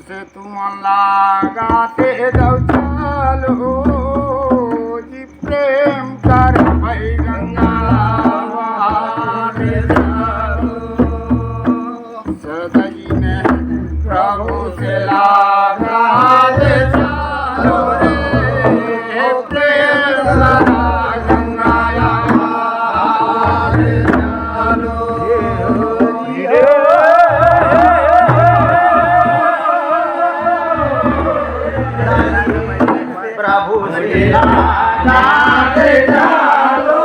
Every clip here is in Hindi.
से तुम्हाला गाते जाऊ चालो जी प्रेम कर भाई गंगा सदाई ने प्रभु से लागा दे चालो रे प्रेम कर गंगा प्रभु से लागे चालो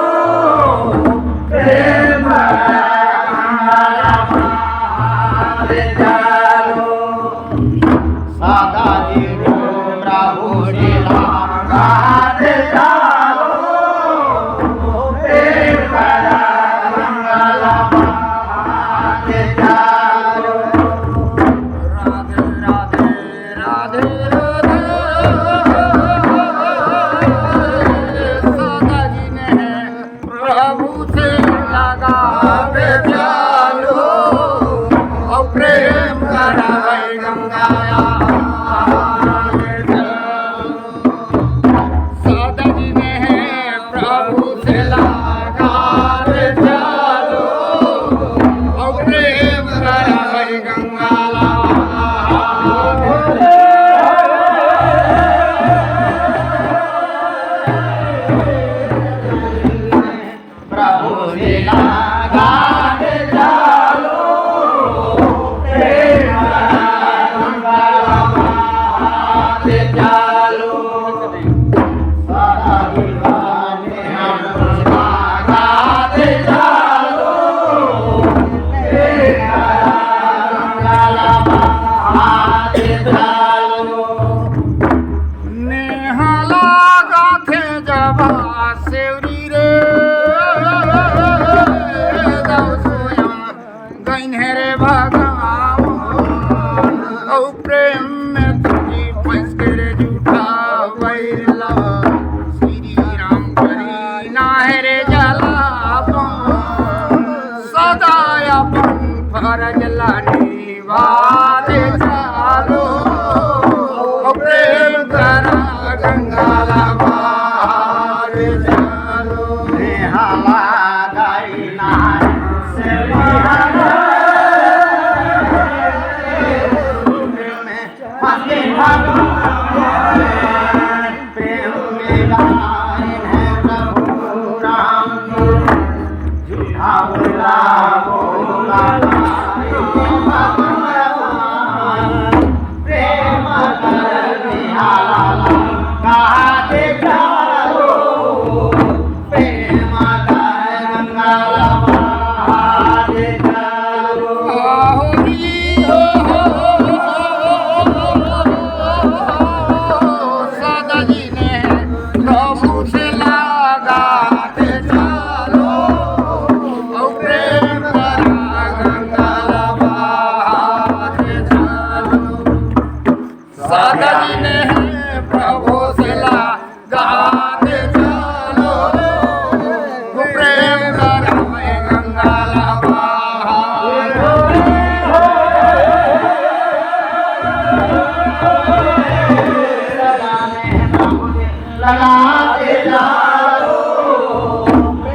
प्रेम गाते चालो सदा जी प्रभु से लागे चालो प्रेम गाते चालो राधे राधे प्रभु से लगा दे चालो और प्रेम कराए गंगाया सदा जी ने प्रभु से लगा दे चालो और प्रेम कराए गंगाया प्रभु से लागे चालो प्रेम गाते चालो सदा दीवाने हम गाते चालो प्रेम गाते चालो नेहाला गाथे जबा सेवरी रे दाऊ सोयम गैन्हेरे भगवान औ प्रेम में तुझी फंस कर झूठा बैला श्री राम करी नाहरे जलापन सदा अपन फरज निभाते चालो औ प्रेम करा गंगा बाहर चालो नेहाला गाइना से बिहाना मस्ती भगवान प्रेम में गाए हैं प्रभु राम झूठा बोला बोला प्रेम कर निहाला गाते चालो प्रेम कर गंगा गाते चालो सदा जी ने प्रभु से लगाते चालो और प्रेम करा गंगा बहाते चालो सदा जी ने प्रभु से लगाते चालो और प्रेम करा गंगा लगाते चालो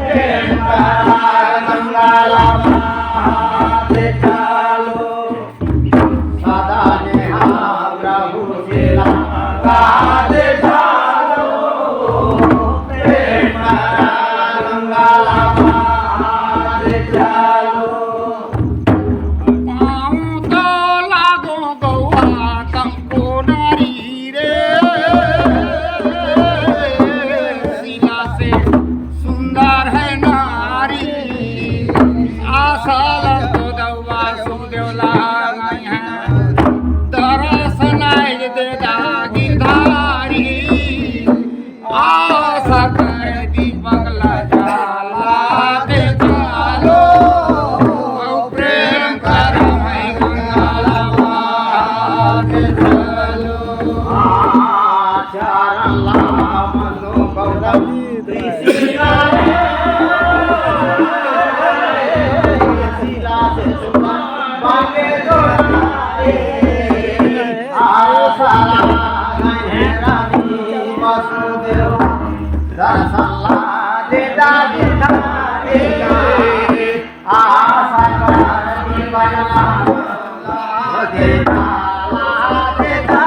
प्रेम करा गंगा गाते चालो सदा नेहा प्रभु से लगाते चालो प्रेम करा गंगा गाते चालो पाऊँ तो लागो गौआ तमको नारी रे शिला से सुंदर है नारी आशा तो दौआ सुदेव लाई है दर्शन दे दागी धारी आशा कर दीपक लजाला दे चालो और प्रेम कर मैं गंगा बाहर चालो आचारण लाम लो गौरव ऋषिला ऋषिला से सुमन बागे दर्शनला देता देता आशा करनी बना देता देता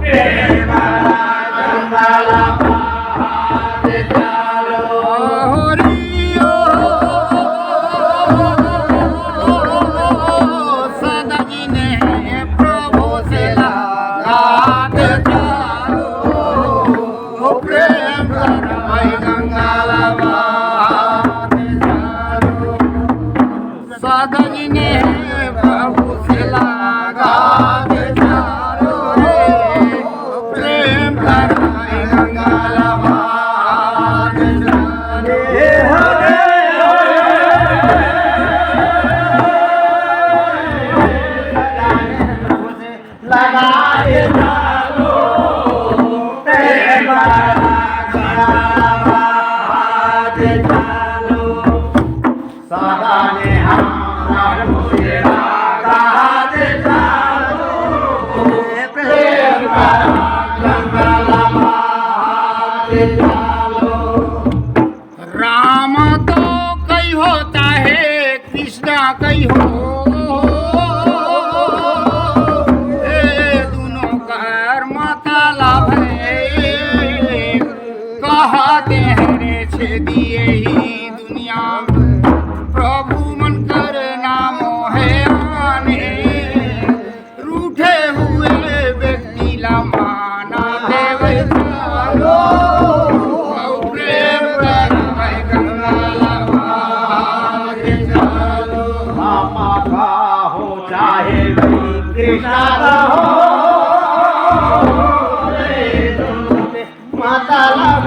प्रेम गंगाला देता हरियो सदाजी ने प्रभु से लगा देता प्रेम भाई गंगाला सदाजी ने प्रभु से लगा देता प्रेम भाई गंगाला राम तो कई होता है कृष्णा कई हो दोनों कर मतलब है कहते हैं रे छे दिए ही दुनिया प्रभु मन कर नामो है आने रूठे हुए व्यक्ति ला माना देवे कृष्णा का हो मतलब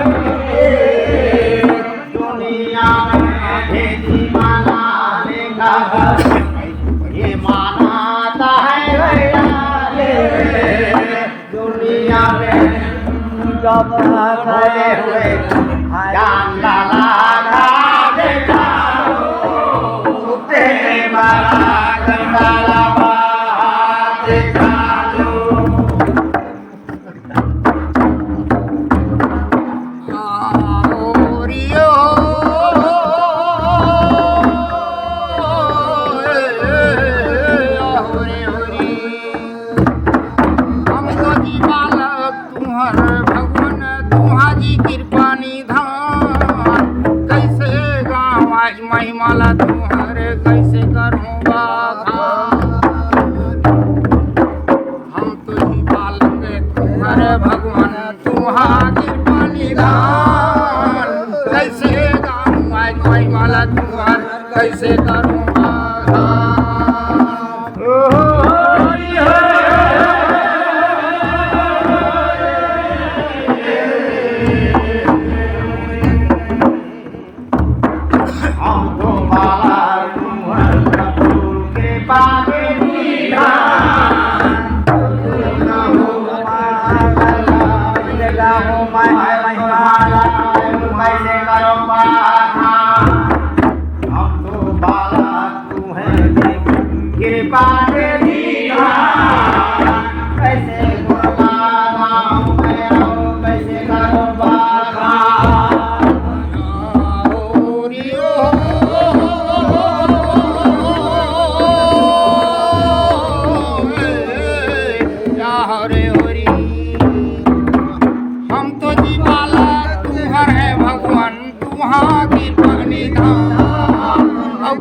दुनिया में भेदी मनाने का ये मनाता है भैया दुनिया में जब खड़े हुए जान लाला का देखा तेरे मारा गंगाला महिमाला तुम्हारे कैसे करूँ हम तो ही बालक तुम्हारे भगवान तुम्हारी बलिदान कैसे गाऊँ आज महिमाला तुम्हारे कैसे करूँ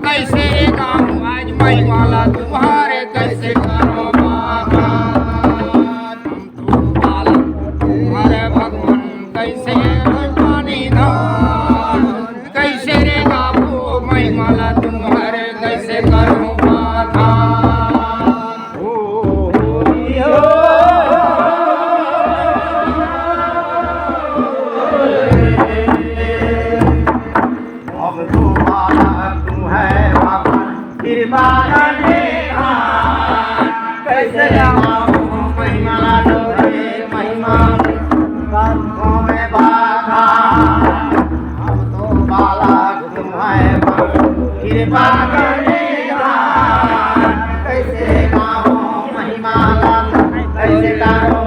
कैसे गाऊं आज महिमाला तुम्हारे कैसे करो तुम्हारे भगवान कैसे पानी धान कैसे रे गाऊं महिमाला तुम्हारे कैसे करो कैसे महिमा महिमा में बाधा हम तो बालक तुम्हें कृपा करेगा कैसे गाओ महिमा कैसे गाओ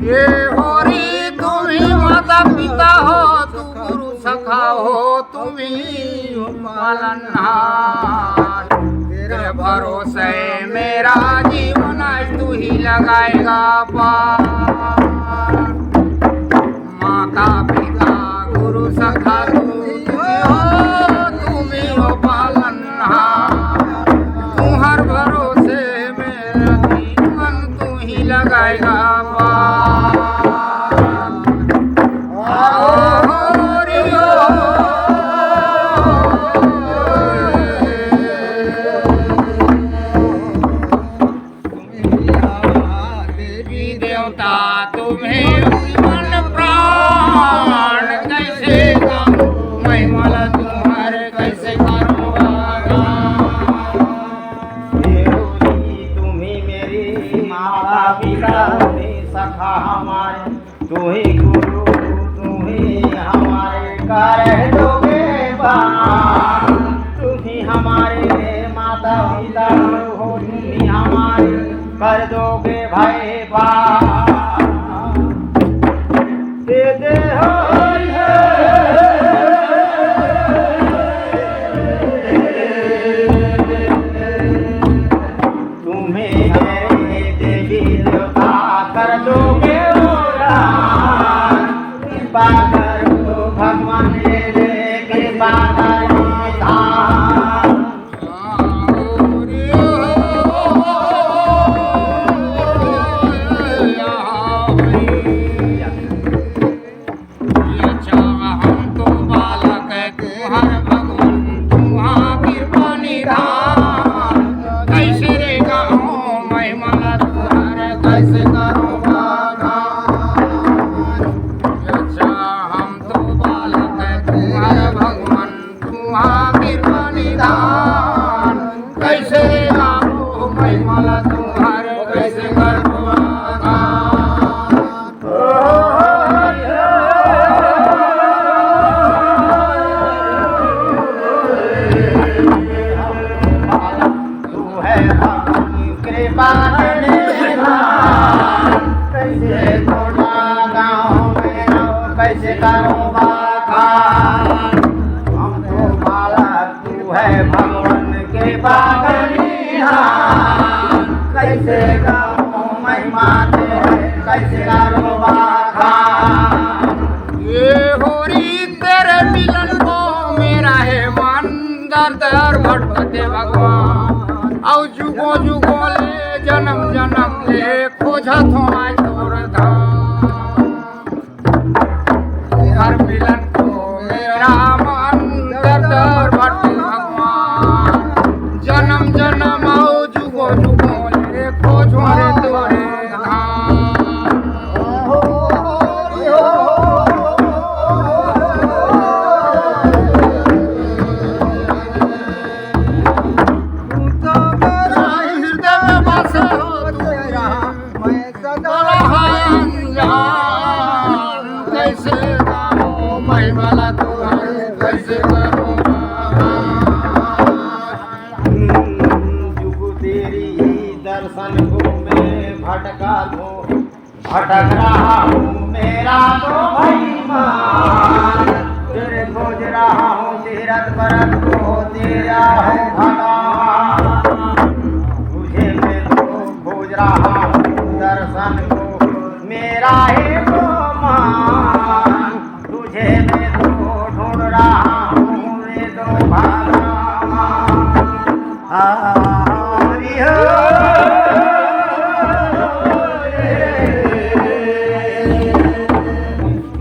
ये होरी तुम ही माता पिता हो, तू गुरु सखा हो, तुम ही पालनहार। तेरे भरोसे मेरा जीवन आज तू ही लगाएगा पार। माता पिता गुरु सखा तुम ही हो पालनहार। तू हर भरोसे मेरा जीवन तू ही लगाएगा पार। देवता तुम्हें मन प्राण कैसे गाऊं, महिमा तुम्हारे कैसे करूँगा तुम्ही मेरी माता पिता तुम्ही सखा हमारे, तू ही गुरु तू ही हमारे कर दोगे बार। तुम्ही हमारे माता पिता हो, तुम्ही हमारे कर दोगे भाई बार। दे दे हो तुम्हें मेरे देवी देवता कर दोगे उड़ान। कृपा करो भगवान मेरे, कृपा करो दान। हम तो बालक है तुम्हार भगवान, तुम्हारा कृपा निधान। कैसे रे गाऊं महिमा तुम्हारे कैसे करूँ अच्छा हम तो बालक है तुम्हारे भगवान, तुम्हारा कृपा निधान। कैसे रे गाऊं महिमा तुम्हारे कैसे करूँ कृपा कैसे थोड़ा गाँव में कैसे करूँ बखान। हम तो बालक तू है भगवान कृपा कैसे गाऊँ महिमा कैसे करूँ बखान। ये होरी तेरे मिलन को मेरा है मन दर दर भटकते भगवान। औ जुगो जुगो ले जन्म जन्म ले खोजत हो आज तोर धाम। हर मिलन को मेरा मन दर दर भटके भगवान। जन्म जन्म औ जुगो जुगो ले खोजो रे तोरे धाम। कैसे गाऊं महिमा तुम्हारे कैसे करूँ जुग तेरी दर्शन को मैं भटका दो भटक रहा हूँ मेरा तो भाई मान। तेरे खोज रहा हूँ तीरथ परत को तेरा है भगवान। तुझे मैं तो खोज रहा हूँ दर्शन को मेरा है तो मान। तुझे मैं तो ढूंढ रहा हूँ रे तो भगवान। हरि हो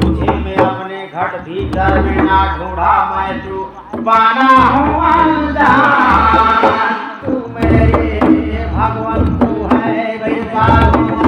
तुझे मैं अपने घट भीतर बिना ढूंढा मैं तू पाना हूँ अनजान। तू मेरे भगवान तू है कृपा तुमको